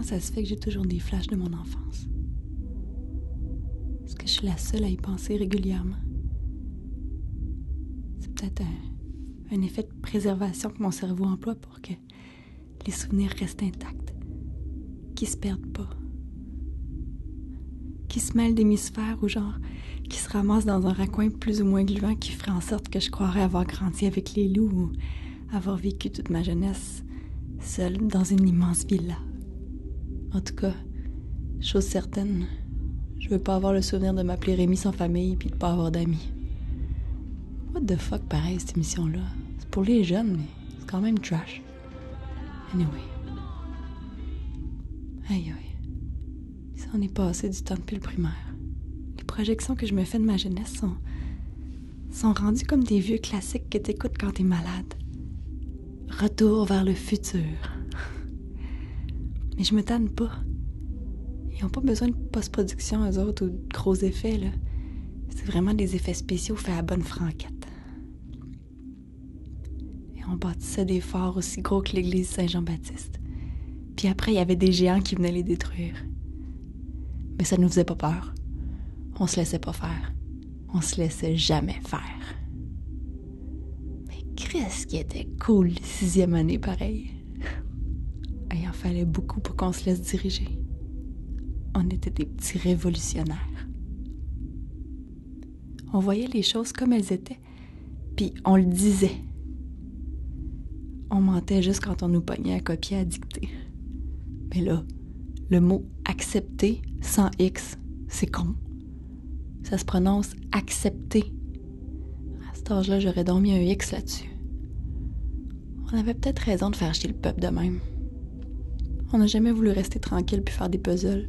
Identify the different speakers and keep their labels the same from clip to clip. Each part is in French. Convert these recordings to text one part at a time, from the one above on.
Speaker 1: Comment ça se fait que j'ai toujours des flashs de mon enfance? Est-ce que je suis la seule à y penser régulièrement? C'est peut-être un effet de préservation que mon cerveau emploie pour que les souvenirs restent intacts, qu'ils se perdent pas, qu'ils se mêlent d'hémisphères ou genre qui se ramassent dans un raccoin plus ou moins gluant qui ferait en sorte que je croirais avoir grandi avec les loups ou avoir vécu toute ma jeunesse seule dans une immense villa. En tout cas, chose certaine, je veux pas avoir le souvenir de m'appeler Rémi sans famille puis de pas avoir d'amis. What the fuck, pareil, cette émission-là. C'est pour les jeunes, mais c'est quand même trash. Anyway. Aïe, aïe. Ça en est passé du temps depuis le primaire. Les projections que je me fais de ma jeunesse sont rendues comme des vieux classiques que t'écoutes quand t'es malade. Retour vers le futur. Mais je me tanne pas. Ils ont pas besoin de post-production, eux autres, ou de gros effets, là. C'est vraiment des effets spéciaux faits à bonne franquette. Et on bâtissait des forts aussi gros que l'église Saint-Jean-Baptiste. Puis après, il y avait des géants qui venaient les détruire. Mais ça nous faisait pas peur. On se laissait pas faire. On se laissait jamais faire. Mais qu'est-ce qui était cool, les 6e année, pareil. Il en fallait beaucoup pour qu'on se laisse diriger. On était des petits révolutionnaires. On voyait les choses comme elles étaient, puis on le disait. On mentait juste quand on nous pognait à copier à dicter. Mais là, le mot « accepter » sans X, c'est con. Ça se prononce « accepter ». À cet âge-là, j'aurais donc mis un X là-dessus. On avait peut-être raison de faire chier le peuple de même. On n'a jamais voulu rester tranquille puis faire des puzzles.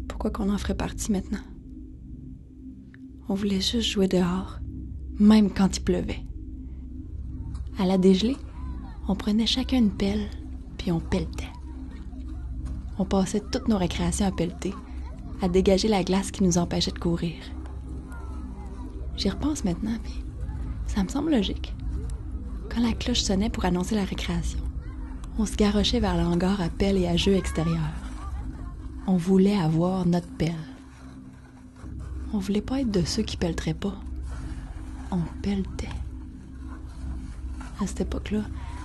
Speaker 1: Pourquoi qu'on en ferait partie maintenant? On voulait juste jouer dehors, même quand il pleuvait. À la dégelée, on prenait chacun une pelle, puis on pelletait. On passait toutes nos récréations à pelleter, à dégager la glace qui nous empêchait de courir. J'y repense maintenant, puis ça me semble logique. Quand la cloche sonnait pour annoncer la récréation, on se garochait vers le hangar à pelle et à jeux extérieurs. On voulait avoir notre pelle. On voulait pas être de ceux qui pelleteraient pas. On pelletait. À cette époque-là,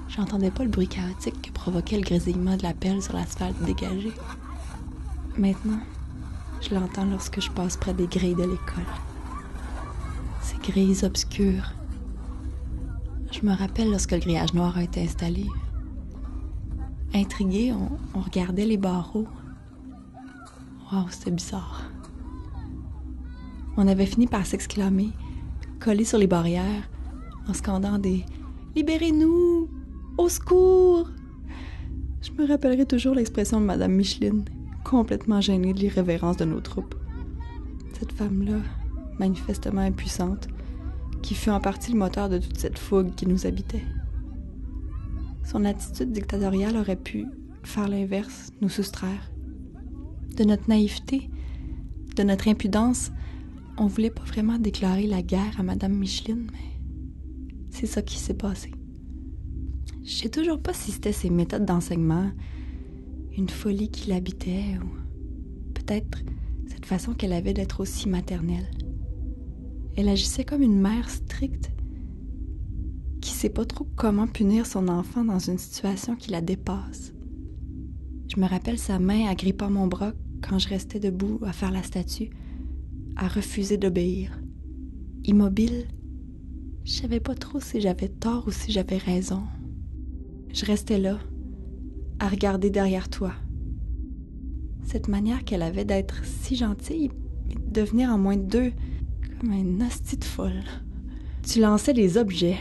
Speaker 1: j'entendais pas le bruit chaotique que provoquait le grésillement de la pelle sur l'asphalte dégagé. Maintenant, je l'entends lorsque je passe près des grilles de l'école. Ces grilles obscures. Je me rappelle lorsque le grillage noir a été installé. Intrigués, on regardait les barreaux. Wow, c'était bizarre. On avait fini par s'exclamer, collés sur les barrières, en scandant des « Libérez-nous! Au secours! » Je me rappellerai toujours l'expression de Madame Micheline, complètement gênée de l'irrévérence de nos troupes. Cette femme-là, manifestement impuissante, qui fut en partie le moteur de toute cette fougue qui nous habitait. Son attitude dictatoriale aurait pu faire l'inverse, nous soustraire. De notre naïveté, de notre impudence, on voulait pas vraiment déclarer la guerre à Madame Micheline, mais c'est ça qui s'est passé. Je sais toujours pas si c'était ses méthodes d'enseignement, une folie qui l'habitait, ou peut-être cette façon qu'elle avait d'être aussi maternelle. Elle agissait comme une mère stricte qui sait pas trop comment punir son enfant dans une situation qui la dépasse. Je me rappelle sa main agrippant mon bras quand je restais debout à faire la statue, à refuser d'obéir. Immobile, je savais pas trop si j'avais tort ou si j'avais raison. Je restais là, à regarder derrière toi. Cette manière qu'elle avait d'être si gentille et de devenir en moins de 2 comme une hostie de folle. Tu lançais des objets.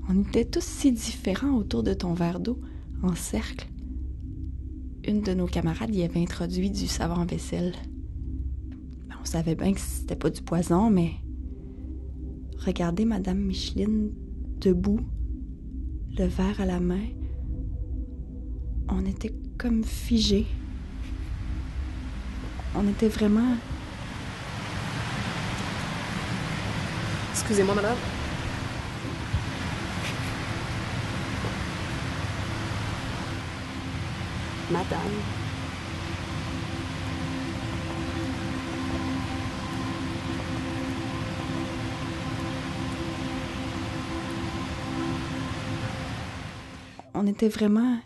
Speaker 1: On était tous si différents autour de ton verre d'eau, en cercle. Une de nos camarades y avait introduit du savon à vaisselle. On savait bien que c'était pas du poison, mais regarder Madame Micheline debout, le verre à la main, on était comme figés. On était vraiment...
Speaker 2: Excusez-moi, madame. Madame.
Speaker 1: On était vraiment